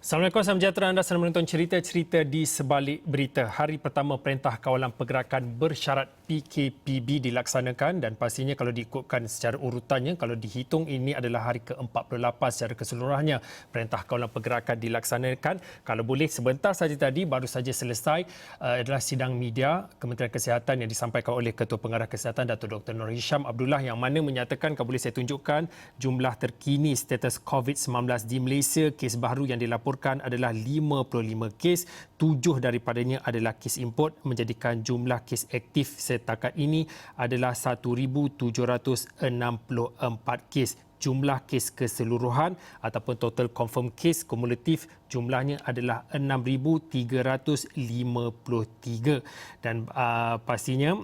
Assalamualaikum, salam sejahtera. Anda sedang menonton cerita-cerita di sebalik berita. Hari pertama Perintah Kawalan Pergerakan Bersyarat PKPB dilaksanakan dan pastinya kalau diikutkan secara urutannya, kalau dihitung ini adalah hari ke-48 secara keseluruhannya Perintah Kawalan Pergerakan dilaksanakan. Kalau boleh sebentar saja tadi baru saja selesai adalah sidang media Kementerian Kesihatan yang disampaikan oleh Ketua Pengarah Kesihatan Datuk Dr. Nur Hisham Abdullah yang mana menyatakan, kalau boleh saya tunjukkan jumlah terkini status COVID-19 di Malaysia, kes baru yang dilaporkan adalah 55 kes, 7 daripadanya adalah kes import, menjadikan jumlah kes aktif setakat ini adalah 1,764 kes. Jumlah kes keseluruhan ataupun total confirm kes kumulatif jumlahnya adalah 6,353 dan pastinya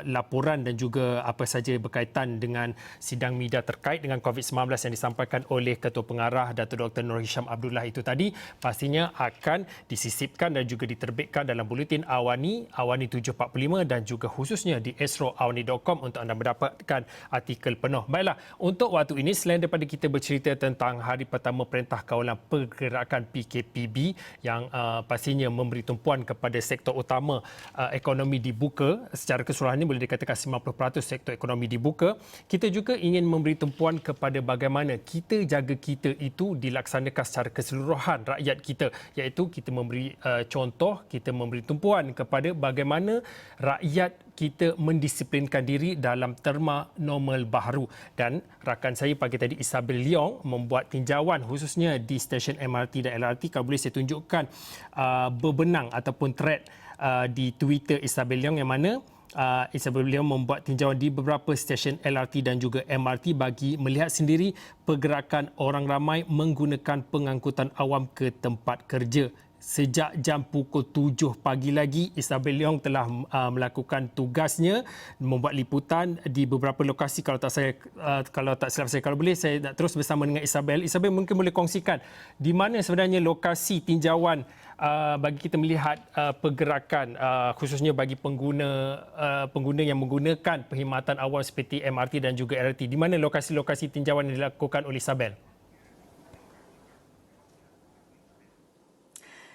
laporan dan juga apa saja berkaitan dengan sidang media terkait dengan COVID-19 yang disampaikan oleh Ketua Pengarah Datuk Dr. Nur Hisham Abdullah itu tadi pastinya akan disisipkan dan juga diterbitkan dalam buletin Awani 745 dan juga khususnya di astroawani.com untuk anda mendapatkan artikel penuh. Baiklah, untuk waktu ini selain daripada kita bercerita tentang hari pertama Perintah Kawalan Pergerakan PKPB yang pastinya memberi tumpuan kepada sektor utama ekonomi dibuka, secara keseluruhannya boleh dikatakan 90% sektor ekonomi dibuka, kita juga ingin memberi tumpuan kepada bagaimana kita jaga kita itu dilaksanakan secara keseluruhan rakyat kita, iaitu kita memberi contoh, kita memberi tumpuan kepada bagaimana rakyat kita mendisiplinkan diri dalam terma normal baharu. Dan rakan saya pagi tadi Isabel Leong membuat tinjauan khususnya di stesen MRT dan LRT. Kalau boleh saya tunjukkan berbenang ataupun thread di Twitter Isabel Leong yang mana Isabel Leong membuat tinjauan di beberapa stesen LRT dan juga MRT bagi melihat sendiri pergerakan orang ramai menggunakan pengangkutan awam ke tempat kerja. Sejak jam pukul 7 pagi lagi, Isabel Leong telah melakukan tugasnya, membuat liputan di beberapa lokasi. Kalau tak silap saya, kalau boleh saya nak terus bersama dengan Isabel. Isabel mungkin boleh kongsikan di mana sebenarnya lokasi tinjauan bagi kita melihat pergerakan khususnya bagi pengguna yang menggunakan perkhidmatan awam seperti MRT dan juga LRT. Di mana lokasi-lokasi tinjauan yang dilakukan oleh Isabel?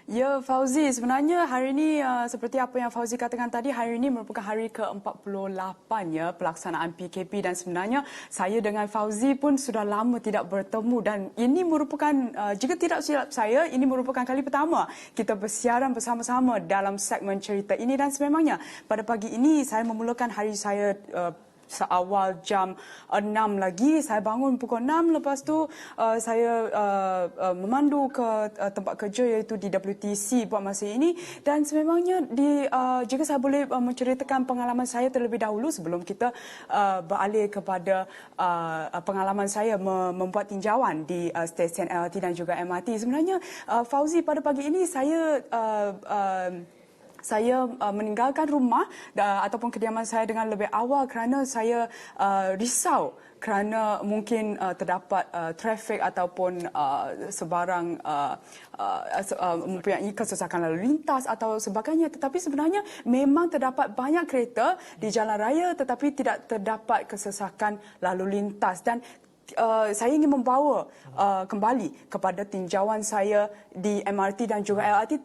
Ya, Fauzi, sebenarnya hari ini seperti apa yang Fauzi katakan tadi, hari ini merupakan hari ke-48 ya pelaksanaan PKP dan sebenarnya saya dengan Fauzi pun sudah lama tidak bertemu dan ini merupakan, jika tidak silap saya, ini merupakan kali pertama kita bersiaran bersama-sama dalam segmen cerita ini dan sememangnya pada pagi ini saya memulakan hari saya seawal jam 6 lagi. Saya bangun pukul 6, lepas tu saya memandu ke tempat kerja iaitu di WTC buat masa ini dan sememangnya jika saya boleh menceritakan pengalaman saya terlebih dahulu sebelum kita beralih kepada pengalaman saya membuat tinjauan di stesen LRT dan juga MRT. Sebenarnya Fauzi, pada pagi ini saya meninggalkan rumah ataupun kediaman saya dengan lebih awal kerana saya risau kerana mungkin terdapat trafik ataupun sebarang mempunyai kesesakan lalu lintas atau sebagainya. Tetapi sebenarnya memang terdapat banyak kereta di jalan raya tetapi tidak terdapat kesesakan lalu lintas dan saya ingin membawa kembali kepada tinjauan saya di MRT dan juga LRT.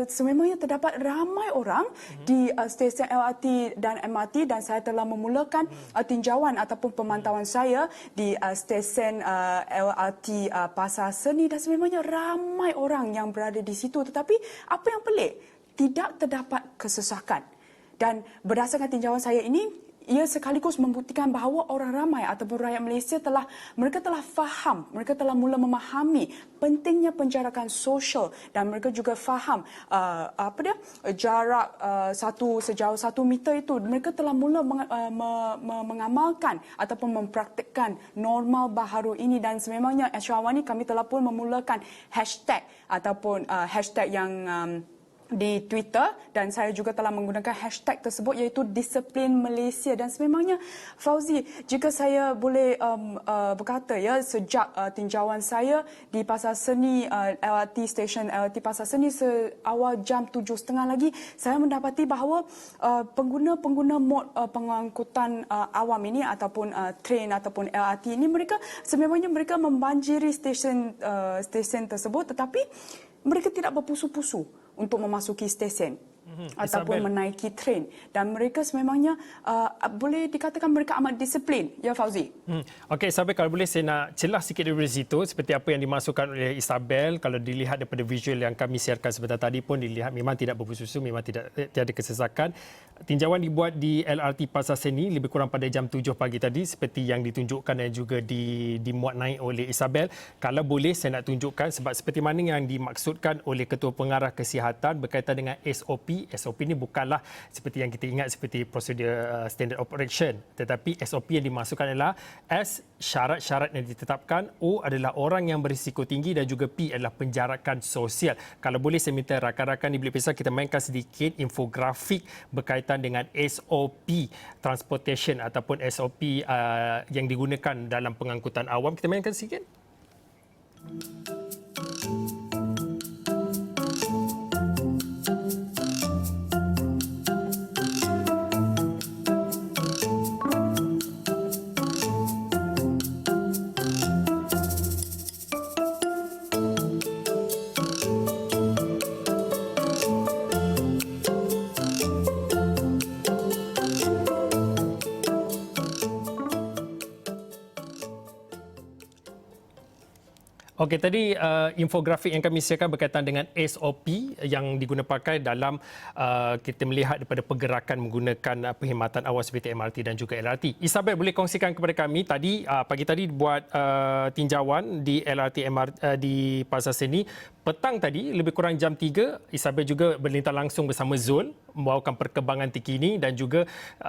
Sememangnya terdapat ramai orang di stesen LRT dan MRT dan saya telah memulakan tinjauan ataupun pemantauan saya di stesen LRT Pasar Seni dan sememangnya ramai orang yang berada di situ. Tetapi apa yang pelik, tidak terdapat kesesakan. Dan berdasarkan tinjauan saya ini, ia sekaligus membuktikan bahawa orang ramai ataupun rakyat Malaysia mereka telah faham, mereka telah mula memahami pentingnya penjarakan sosial dan mereka juga faham jarak sejauh 1 meter itu. Mereka telah mula mengamalkan ataupun mempraktikkan normal baharu ini dan sememangnya Astroawani kami telah pun memulakan hashtag ataupun hashtag yang di Twitter dan saya juga telah menggunakan hashtag tersebut iaitu Disiplin Malaysia. Dan sememangnya Fauzi, jika saya boleh berkata ya, sejak tinjauan saya di Pasar Seni, LRT stesen LRT Pasar Seni awal jam 7.30 lagi, saya mendapati bahawa pengguna-pengguna mod pengangkutan awam ini ataupun train ataupun LRT ini, sememangnya mereka membanjiri stesen tersebut, tetapi mereka tidak berpusu-pusu untuk memasuki stesen ataupun menaiki train, dan mereka sememangnya boleh dikatakan mereka amat disiplin, ya Fauzi. Okey, Isabel, kalau boleh saya nak celah sikit dari situ seperti apa yang dimasukkan oleh Isabel. Kalau dilihat daripada visual yang kami siarkan sebentar tadi pun dilihat memang tidak berpusu-pusu, memang tiada kesesakan. Tinjauan dibuat di LRT Pasar Seni lebih kurang pada jam 7 pagi tadi seperti yang ditunjukkan dan juga dimuat naik oleh Isabel. Kalau boleh saya nak tunjukkan sebab seperti mana yang dimaksudkan oleh Ketua Pengarah Kesihatan berkaitan dengan SOP. SOP ini bukanlah seperti yang kita ingat seperti prosedur standard operation, tetapi SOP yang dimasukkan adalah S, syarat-syarat yang ditetapkan, O adalah orang yang berisiko tinggi, dan juga P adalah penjarakan sosial. Kalau boleh saya minta rakan-rakan di bilik pisau kita mainkan sedikit infografik berkaitan dengan SOP transportation ataupun SOP yang digunakan dalam pengangkutan awam. Kita mainkan sedikit. Okey, tadi infografik yang kami siarkan berkaitan dengan SOP yang digunakan pakai dalam kita melihat daripada pergerakan menggunakan perkhidmatan awam seperti MRT dan juga LRT. Isabel, boleh kongsikan kepada kami tadi pagi tadi buat tinjauan di LRT di Pasar Seni. Petang tadi lebih kurang jam 3, Isabel juga berlintang langsung bersama Zul membawakan perkembangan terkini dan juga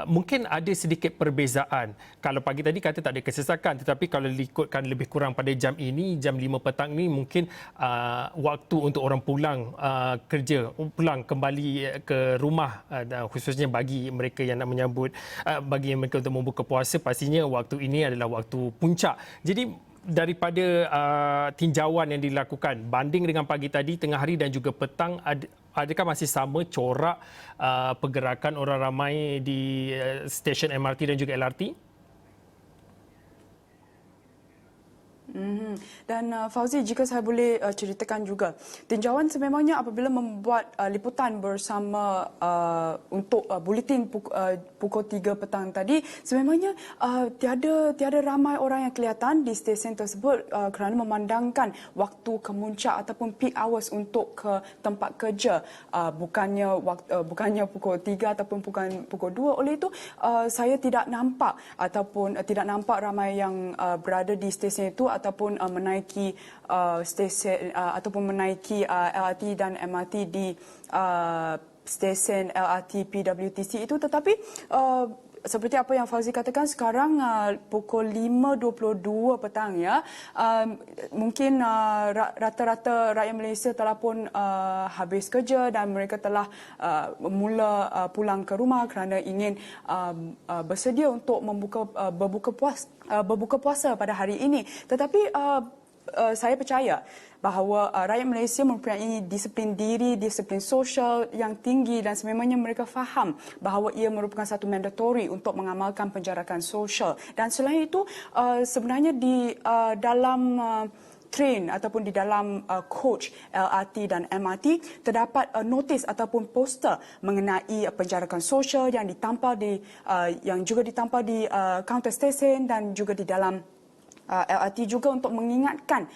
mungkin ada sedikit perbezaan. Kalau pagi tadi kata tak ada kesesakan, tetapi kalau diikutkan lebih kurang pada jam ini, jam 5 petang ni mungkin waktu untuk orang pulang kerja, pulang kembali ke rumah, khususnya bagi mereka yang nak menyambut, bagi mereka untuk membuka puasa, pastinya waktu ini adalah waktu puncak. Jadi daripada tinjauan yang dilakukan banding dengan pagi tadi, tengah hari dan juga petang, adakah masih sama corak pergerakan orang ramai di stesen MRT dan juga LRT? Dan Fauzi, jika saya boleh ceritakan juga, tinjauan sememangnya apabila membuat liputan bersama untuk buletin pukul 3 petang tadi, sememangnya tiada ramai orang yang kelihatan di stesen tersebut kerana memandangkan waktu kemuncak ataupun peak hours untuk ke tempat kerja, bukannya pukul 3 ataupun pukul 2. Oleh itu saya tidak nampak ramai yang berada di stesen itu ataupun menaiki stesen ataupun menaiki LRT dan MRT di stesen LRT PWTC itu. Tetapi seperti apa yang Fauzi katakan, sekarang pukul 5.22 petang ya, mungkin rata-rata rakyat Malaysia telah pun habis kerja dan mereka telah mula pulang ke rumah kerana ingin bersedia untuk berbuka puasa pada hari ini. Tetapi saya percaya bahawa rakyat Malaysia mempunyai disiplin diri, disiplin sosial yang tinggi, dan sememangnya mereka faham bahawa ia merupakan satu mandatory untuk mengamalkan penjarakan sosial. Dan selain itu, sebenarnya di dalam train ataupun di dalam coach LRT dan MRT terdapat notis ataupun poster mengenai penjarakan sosial yang juga ditampal di kaunter stesen dan juga di dalam LRT juga untuk mengingatkan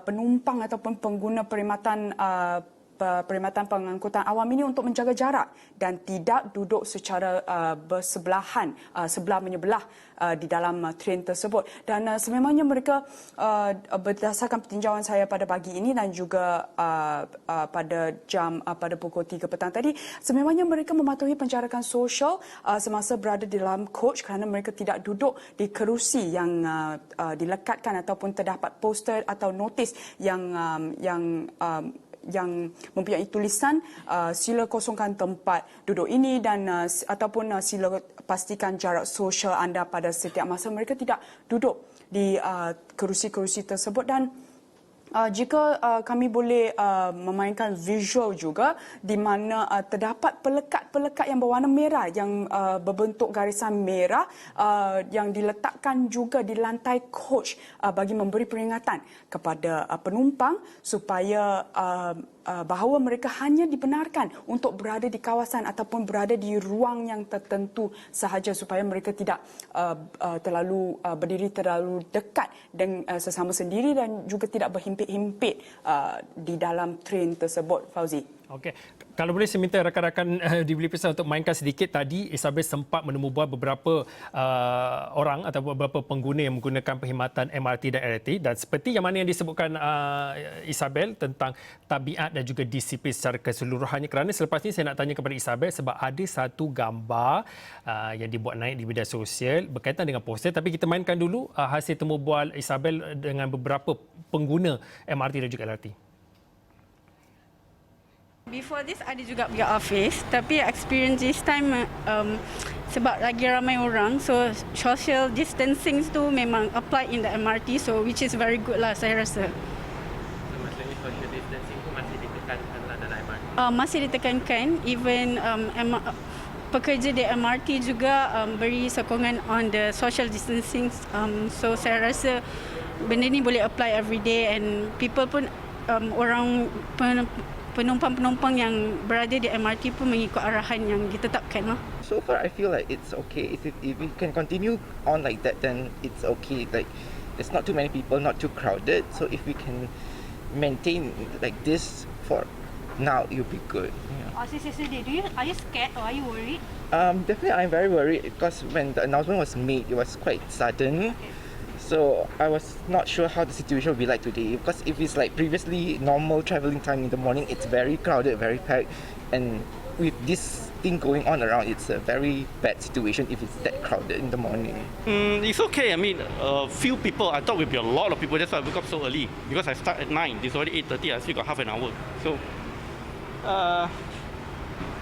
penumpang ataupun pengguna perkhidmatan pengangkutan awam ini untuk menjaga jarak dan tidak duduk secara bersebelahan, sebelah menyebelah di dalam train tersebut. Dan sememangnya mereka berdasarkan tinjauan saya pada pagi ini dan juga pada pukul 3 petang tadi, sememangnya mereka mematuhi penjarakan sosial semasa berada di dalam coach kerana mereka tidak duduk di kerusi yang dilekatkan ataupun terdapat poster atau notis yang yang mempunyai tulisan sila kosongkan tempat duduk ini dan ataupun sila pastikan jarak sosial anda pada setiap masa. Mereka tidak duduk di kerusi-kerusi tersebut dan jika kami boleh memainkan visual juga di mana terdapat pelekat-pelekat yang berwarna merah yang berbentuk garisan merah yang diletakkan juga di lantai coach bagi memberi peringatan kepada penumpang supaya bahawa mereka hanya dibenarkan untuk berada di kawasan ataupun berada di ruang yang tertentu sahaja supaya mereka tidak terlalu berdiri terlalu dekat dengan sesama sendiri dan juga tidak berhimpit-himpit di dalam train tersebut, Fauzi. Okey, kalau boleh saya minta rakan-rakan di Beli Pisau untuk mainkan sedikit. Tadi Isabel sempat menemubual beberapa orang atau beberapa pengguna yang menggunakan perkhidmatan MRT dan LRT dan seperti yang mana yang disebutkan Isabel tentang tabiat dan juga disiplin secara keseluruhannya, kerana selepas ini saya nak tanya kepada Isabel sebab ada satu gambar yang dibuat naik di media sosial berkaitan dengan poster, tapi kita mainkan dulu hasil temubual Isabel dengan beberapa pengguna MRT dan juga LRT. Before this ada juga pergi office, tapi experience this time sebab lagi ramai orang, so social distancing tu memang apply in the MRT, so which is very good lah saya rasa. So maksudnya social distancing tu masih ditekankan dalam MRT? Masih ditekankan, even pekerja di MRT juga beri sokongan on the social distancing, so saya rasa benda ni boleh apply every day and people pun orang penumpang-penumpang yang berada di MRT pun mengikut arahan yang ditetapkan lah. So far, I feel like it's okay. If we can continue on like that, then it's okay. Like, there's not too many people, not too crowded. So if we can maintain like this for now, it'll be good. Yeah. Are you scared or are you worried? Definitely, I'm very worried because when the announcement was made, it was quite sudden. Okay. So I was not sure how the situation will be like today, because if it's like previously normal travelling time in the morning, it's very crowded, very packed, and with this thing going on around, it's a very bad situation if it's that crowded in the morning. It's okay. I mean, few people. I thought it would be a lot of people. That's why I woke up so early, because I start at 9. It's already 8:30. I still got half an hour. So, a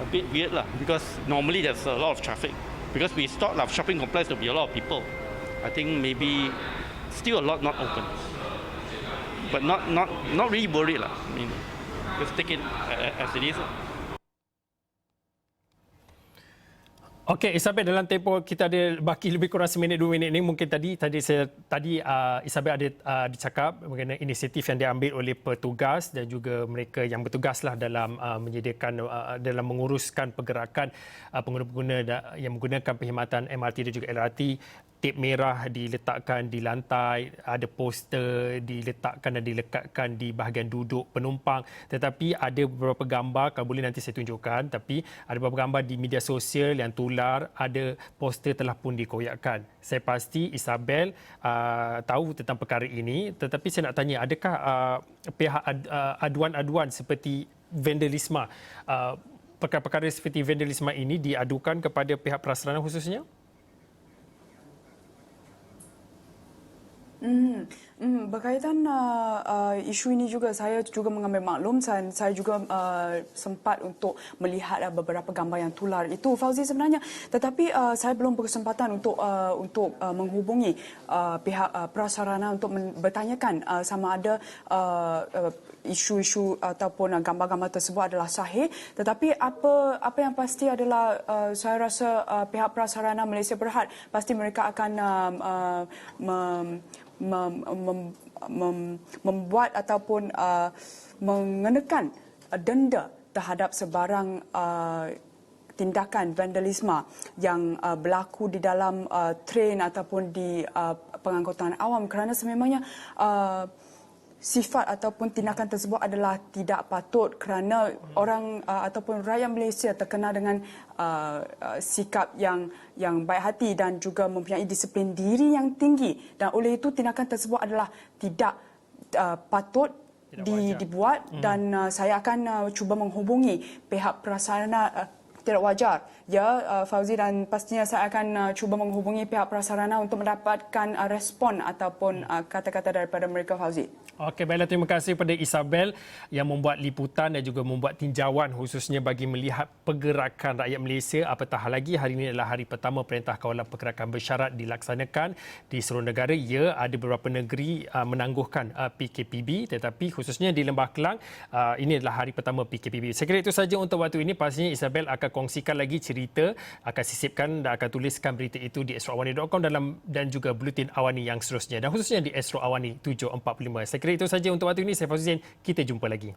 bit weird lah, because normally there's a lot of traffic. Because we thought of shopping complex, there'll be a lot of people. I think maybe still a lot not open, but not really worried lah. I mean, just take it as it is. Okey, Isabel, dalam tempoh kita ada baki lebih kurang 1 minit 2 minit ni, mungkin tadi Isabel ada dicakap mengenai inisiatif yang diambil oleh petugas dan juga mereka yang bertugaslah dalam menyediakan dalam menguruskan pergerakan pengguna-pengguna yang menggunakan perkhidmatan MRT dan juga LRT. Tip merah diletakkan di lantai, ada poster diletakkan dan dilekatkan di bahagian duduk penumpang. Tetapi ada beberapa gambar, kalau boleh nanti saya tunjukkan, tapi ada beberapa gambar di media sosial yang tular, ada poster telah pun dikoyakkan. Saya pasti Isabel tahu tentang perkara ini, tetapi saya nak tanya, adakah pihak aduan-aduan seperti vandalisme, perkara-perkara seperti vandalisme ini diadukan kepada pihak prasarana khususnya? Berkaitan isu ini juga, saya juga mengambil maklum dan saya juga sempat untuk melihat beberapa gambar yang tular itu, Fauzi, sebenarnya. Tetapi saya belum berkesempatan untuk menghubungi pihak prasarana untuk bertanyakan sama ada isu-isu ataupun gambar-gambar tersebut adalah sahih. Tetapi apa yang pasti adalah saya rasa pihak prasarana Malaysia Berhad pasti mereka akan membuat ataupun mengenakan denda terhadap sebarang tindakan vandalisme yang berlaku di dalam train ataupun di pengangkutan awam, kerana sememangnya sifat ataupun tindakan tersebut adalah tidak patut kerana orang ataupun rakyat Malaysia terkenal dengan sikap yang baik hati dan juga mempunyai disiplin diri yang tinggi, dan oleh itu tindakan tersebut adalah tidak patut dibuat. Dan saya akan cuba menghubungi pihak prasarana tidak wajar. Ya, Fauzi, dan pastinya saya akan cuba menghubungi pihak prasarana untuk mendapatkan respon ataupun kata-kata daripada mereka, Fauzi. Okey, baiklah, terima kasih kepada Isabel yang membuat liputan dan juga membuat tinjauan khususnya bagi melihat pergerakan rakyat Malaysia. Apatah lagi hari ini adalah hari pertama Perintah Kawalan Pergerakan Bersyarat dilaksanakan di seluruh negara. Ya, ada beberapa negeri menangguhkan PKPB, tetapi khususnya di Lembah Kelang ini adalah hari pertama PKPB. Saya kira itu saja untuk waktu ini. Pastinya Isabel akan kongsikan lagi cerita, akan sisipkan dan akan tuliskan berita itu di astroawani.com dan juga Buletin Awani yang seterusnya, dan khususnya di Astro Awani 745. Saya kira itu saja untuk waktu ini. Saya Fauzi Zain. Kita jumpa lagi.